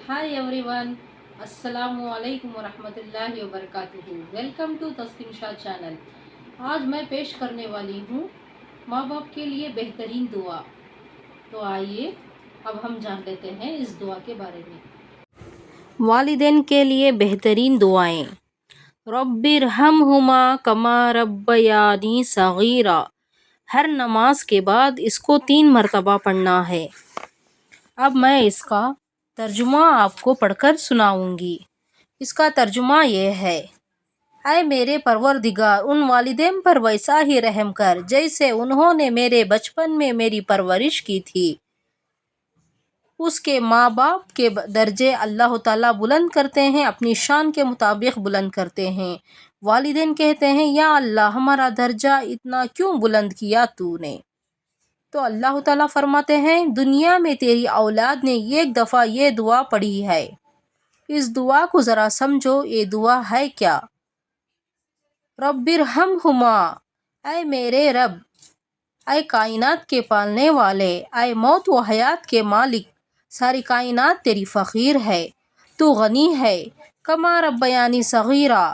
Hi everyone, अस्सलामु अलैकुम वरहमतुल्लाहि वबरकातुहू। Welcome to Taskeen Shah channel. आज मैं पेश करने वाली हूँ माँ बाप के लिए बेहतरीन दुआ। तो आइए अब हम जान लेते हैं इस दुआ के बारे में। वालिदैन के लिए बेहतरीन दुआएं। रब्बिरहमहुमा कमा रब्बयानी सगीरा। हर नमाज के बाद इसको 3 मरतबा पढ़ना है। अब मैं इसका तर्जुमा आपको पढ़कर सुनाऊंगी। इसका तर्जुमा ये है, ऐ मेरे परवरदिगार, उन वालिदैन पर वैसा ही रहम कर जैसे उन्होंने मेरे बचपन में मेरी परवरिश की थी। उसके माँ बाप के दर्जे अल्लाह ताला बुलंद करते हैं, अपनी शान के मुताबिक बुलंद करते हैं। वालिदैन कहते हैं, या अल्लाह हमारा दर्जा इतना क्यों बुलंद किया तूने? तो अल्लाह ताला फरमाते हैं, दुनिया में तेरी औलाद ने एक दफ़ा ये दुआ पढ़ी है। इस दुआ को ज़रा समझो, ये दुआ है क्या? रब्बिरहमहुमा, ऐ मेरे रब, ऐ कायनात के पालने वाले, ऐ मौत व हयात के मालिक, सारी कायनात तेरी फ़कीर है, तू गनी है। कमा रब्बयानी सगीरा,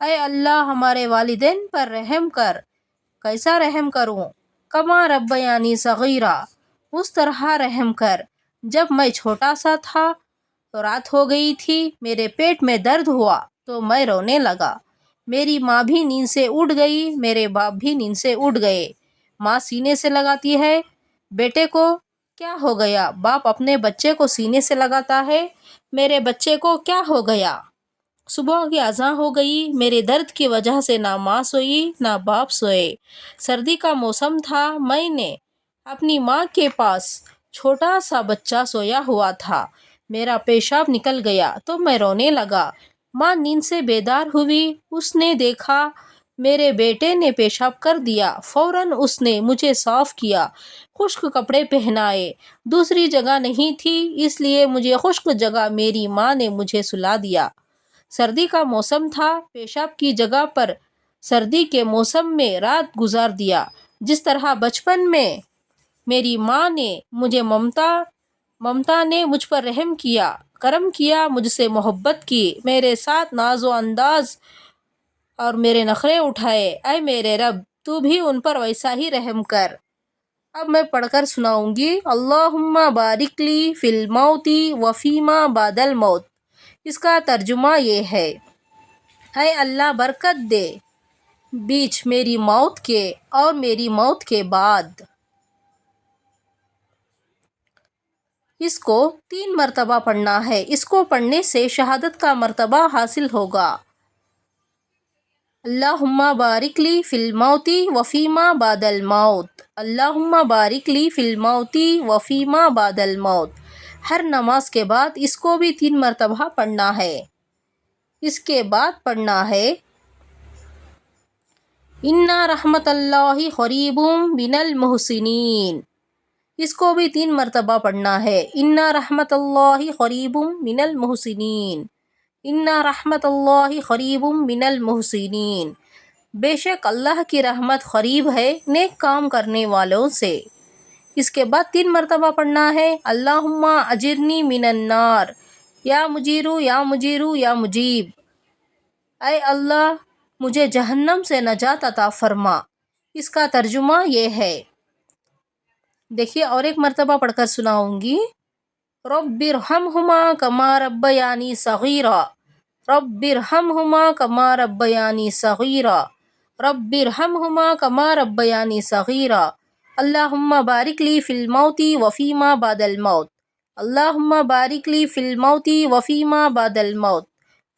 ऐ अल्लाह हमारे वालिदैन पर रहम कर। कैसा रहम करूं? कमा रब्बयानी सगीरा, उस तरह रहम कर जब मैं छोटा सा था तो रात हो गई थी, मेरे पेट में दर्द हुआ तो मैं रोने लगा। मेरी माँ भी नींद से उठ गई, मेरे बाप भी नींद से उठ गए। माँ सीने से लगाती है, बेटे को क्या हो गया? बाप अपने बच्चे को सीने से लगाता है, मेरे बच्चे को क्या हो गया? सुबह की अज़ान हो गई, मेरे दर्द की वजह से ना माँ सोई ना बाप सोए। सर्दी का मौसम था, मैंने अपनी माँ के पास छोटा सा बच्चा सोया हुआ था। मेरा पेशाब निकल गया तो मैं रोने लगा। माँ नींद से बेदार हुई, उसने देखा मेरे बेटे ने पेशाब कर दिया। फ़ौरन उसने मुझे साफ़ किया, खुश्क कपड़े पहनाए। दूसरी जगह नहीं थी, इसलिए मुझे खुश्क जगह मेरी माँ ने मुझे सुला दिया। सर्दी का मौसम था, पेशाब की जगह पर सर्दी के मौसम में रात गुजार दिया। जिस तरह बचपन में मेरी माँ ने मुझे ममता ने मुझ पर रहम किया, करम किया, मुझसे मोहब्बत की, मेरे साथ नाज़ो अंदाज और मेरे नखरे उठाए, ऐ मेरे रब, तू भी उन पर वैसा ही रहम कर। अब मैं पढ़कर सुनाऊंगी। अल्लाहुम्मा बारिक ली फिल मौती वफ़ीमा बादल मौत। इसका तर्जुमा ये है, ऐ अल्लाह बरकत दे बीच मेरी मौत के और मेरी मौत के बाद। इसको 3 मरतबा पढ़ना है। इसको पढ़ने से शहादत का मरतबा हासिल होगा। अल्लाहुम्मा बारिक ली फिल मौती वफ़ीमा बादल मौत। अल्लाहुम्मा बारिक ली फिल मौती वफ़ीमा बादल मौत। हर नमाज के बाद इसको भी 3 मरतबा पढ़ना है। इसके बाद पढ़ना है, इन्ना रहमतल्लाहि क़रीबुम मिनल मुहसिनीन। इसको भी 3 मरतबा पढ़ना है। इन्ना रहमतल्लाहि क़रीबुम मिनल मुहसिनीन। इन्ना रहमतल्लाहि क़रीबुम मिनल मुहसिनीन। बेशक अल्लाह की रहमत क़रीब है नेक काम करने वालों से। इसके बाद 3 मरतबा पढ़ना है, अल्लाहुम्मा अजिरनी मिनन्नार, या मुजीरू या मुजीरू या मुजीब। ऐ अल्लाह, मुझे जहन्नम से नजात अता फरमा। इसका तर्जुमा ये है, देखिए और एक मरतबा पढ़कर सुनाऊंगी। रब्बिरहमहुमा कमा रब्बयानी सगीरा। रब्बिरहमहुमा कमा रब्बयानी सगीरा। रब्बिरहमहुमा कमा रब्बयानी सगीरा। अल्लाहुम्मा बारिक ली फिल मौती वफ़ीमा बादल मौत। अल्लाहुम्मा बारिक ली फिल मौती वफ़ीमा बादल मौत।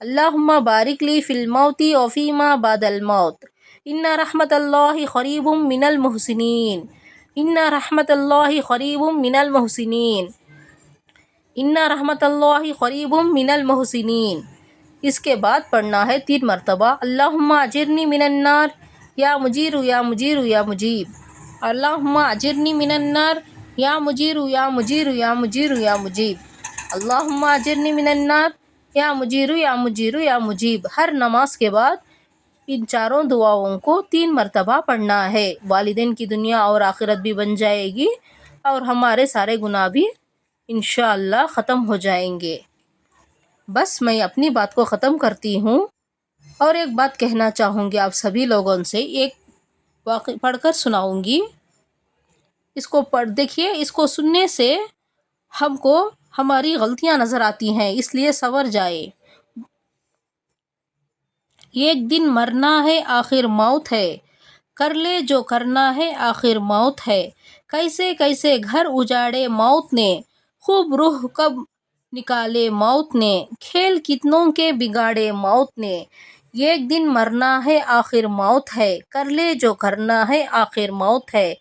अल्लाहुम्मा बारिक ली फिल मौती वफ़ीमा बादल मौत। इन्ना रहमतल्लाहि क़रीबुम मिनल मुहसिनीन। इन्ना रहमतल्लाहि क़रीबुम मिनल मुहसिनीन। इन्ना रहमतल्लाहि क़रीबुम मिनल मुहसिनीन। इसके बाद पढ़ना है 3 मरतबा, अल्लाहुम्मा अजिरनी मिनन्नार, या मुजीरू या मुजीरू या मुजीब। अल्लाहुम्मा अजिरनी मिनन्नार, या मुजीरू या मुजीरू या मुजीरू या मुजीब। अल्लाहुम्मा अजिरनी मिनन्नार, या मुजीरू या मुजीरू या मुजीब। हर नमाज के बाद इन चारों दुआओं को 3 मरतबा पढ़ना है। वालिदैन की दुनिया और आखिरत भी बन जाएगी और हमारे सारे गुनाह भी इंशाअल्लाह ख़त्म हो जाएंगे। بس میں اپنی بات کو ختم کرتی ہوں اور ایک بات کہنا چاہوں گی آپ سبھی لوگوں سے، ایک واقعہ پڑھ کر سناؤں گی۔ اس کو دیکھیے، اس کو سننے سے ہم کو ہماری غلطیاں نظر آتی ہیں، اس لیے سنور جائے۔ ایک دن مرنا ہے آخر موت ہے، کر لے جو کرنا ہے آخر موت ہے، کیسے کیسے گھر اجاڑے موت نے، خوب روح کب نکالے موت نے، کھیل کتنوں کے بگاڑے موت نے، ایک دن مرنا ہے آخر موت ہے، کر لے جو کرنا ہے آخر موت ہے۔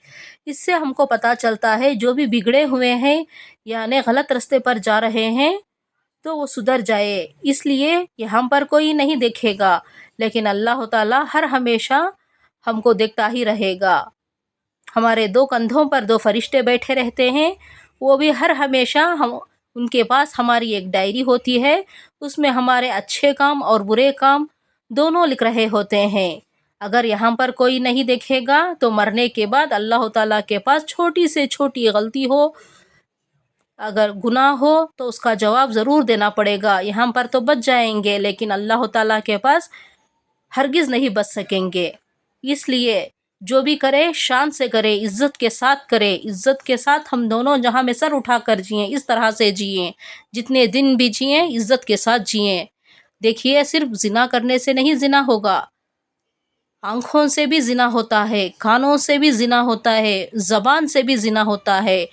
اس سے ہم کو پتہ چلتا ہے جو بھی بگڑے ہوئے ہیں یعنی غلط راستے پر جا رہے ہیں تو وہ سدھر جائے، اس لیے یہاں پر کوئی نہیں دیکھے گا لیکن اللہ تعالیٰ ہر ہمیشہ ہم کو دیکھتا ہی رہے گا۔ ہمارے دو کندھوں پر دو فرشتے بیٹھے رہتے ہیں، وہ بھی ہر ہمیشہ ان کے پاس ہماری ایک ڈائری ہوتی ہے، اس میں ہمارے اچھے کام اور برے کام دونوں لکھ رہے ہوتے ہیں۔ اگر یہاں پر کوئی نہیں دیکھے گا تو مرنے کے بعد اللہ تعالیٰ کے پاس چھوٹی سے چھوٹی غلطی ہو، اگر گناہ ہو تو اس کا جواب ضرور دینا پڑے گا۔ یہاں پر تو بچ جائیں گے لیکن اللہ تعالیٰ کے پاس ہرگز نہیں بچ سکیں گے۔ اس لیے جو بھی کرے شان سے کرے، عزت کے ساتھ کرے، عزت کے ساتھ ہم دونوں جہاں میں سر اٹھا کر جئیں، اس طرح سے جئیں، جتنے دن بھی جئیں عزت کے ساتھ جئیں۔ دیکھیے، صرف زنا کرنے سے نہیں زنا ہوگا، آنکھوں سے بھی زنا ہوتا ہے، کانوں سے بھی زنا ہوتا ہے، زبان سے بھی زنا ہوتا ہے۔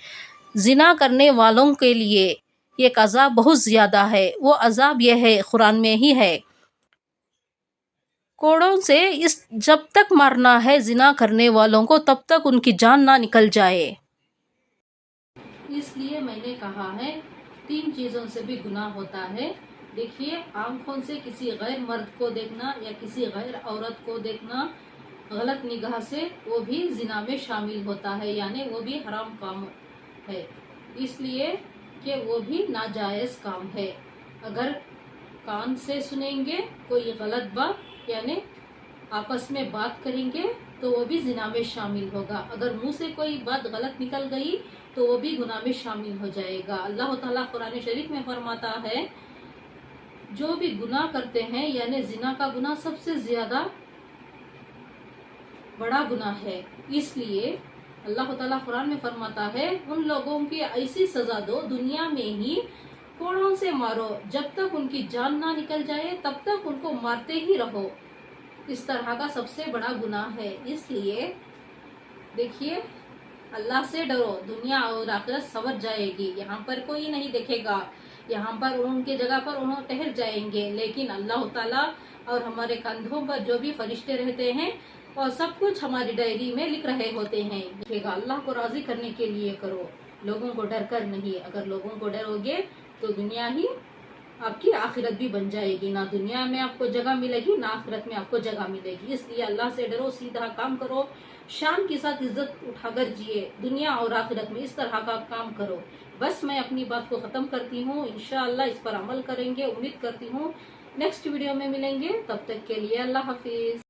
زنا کرنے والوں کے لیے ایک عذاب بہت زیادہ ہے، وہ عذاب یہ ہے، قرآن میں ہی ہے، کوڑوں سے جب تک مارنا ہے زنا کرنے والوں کو تب تک ان کی جان نہ نکل جائے۔ اس لیے میں نے کہا ہے 3 چیزوں سے بھی گناہ ہوتا ہے۔ دیکھیے، آنکھوں سے کسی غیر مرد کو دیکھنا یا کسی غیر عورت کو دیکھنا غلط نگاہ سے، وہ بھی زنا میں شامل ہوتا ہے، یعنی وہ بھی حرام کام ہے، اس لیے کہ وہ بھی ناجائز کام ہے۔ اگر کان سے سنیں گے کوئی غلط بات یعنی آپس میں بات کریں گے تو وہ بھی زنا میں شامل ہوگا، اگر منہ سے کوئی بات غلط نکل گئی تو وہ بھی گناہ میں شامل ہو جائے گا۔ اللہ تعالیٰ قرآن شریف میں فرماتا ہے جو بھی گناہ کرتے ہیں یعنی زنا کا گناہ سب سے زیادہ بڑا گناہ ہے، اس لیے اللہ تعالیٰ قرآن میں فرماتا ہے ان لوگوں کی ایسی سزا دو دنیا میں ہی، کوڑوں سے مارو، جب تک ان کی جان نہ نکل جائے تب تک ان کو مارتے ہی رہو، اس طرح کا سب سے بڑا گناہ ہے۔ اس لیے دیکھیے، اللہ سے ڈرو، دنیا اور آخرت سنور جائے گی، یہاں پر کوئی نہیں دیکھے گا، یہاں پر ان کے جگہ پر انہوں ٹہر جائیں گے، لیکن اللہ تعالیٰ اور ہمارے کندھوں پر جو بھی فرشتے رہتے ہیں اور سب کچھ ہماری ڈائری میں لکھ رہے ہوتے ہیں۔ دیکھے گا، اللہ کو راضی کرنے کے لیے کرو، لوگوں کو ڈر کر نہیں۔ اگر لوگوں کو ڈرو گے تو دنیا ہی آپ کی آخرت بھی بن جائے گی، نہ دنیا میں آپ کو جگہ ملے گی نہ آخرت میں آپ کو جگہ ملے گی۔ اس لیے اللہ سے ڈرو، سیدھا کام کرو، شان کے ساتھ عزت اٹھا کر جیے، دنیا اور آخرت میں اس طرح کا کام کرو۔ بس میں اپنی بات کو ختم کرتی ہوں، انشاءاللہ اس پر عمل کریں گے، امید کرتی ہوں نیکسٹ ویڈیو میں ملیں گے، تب تک کے لیے اللہ حافظ۔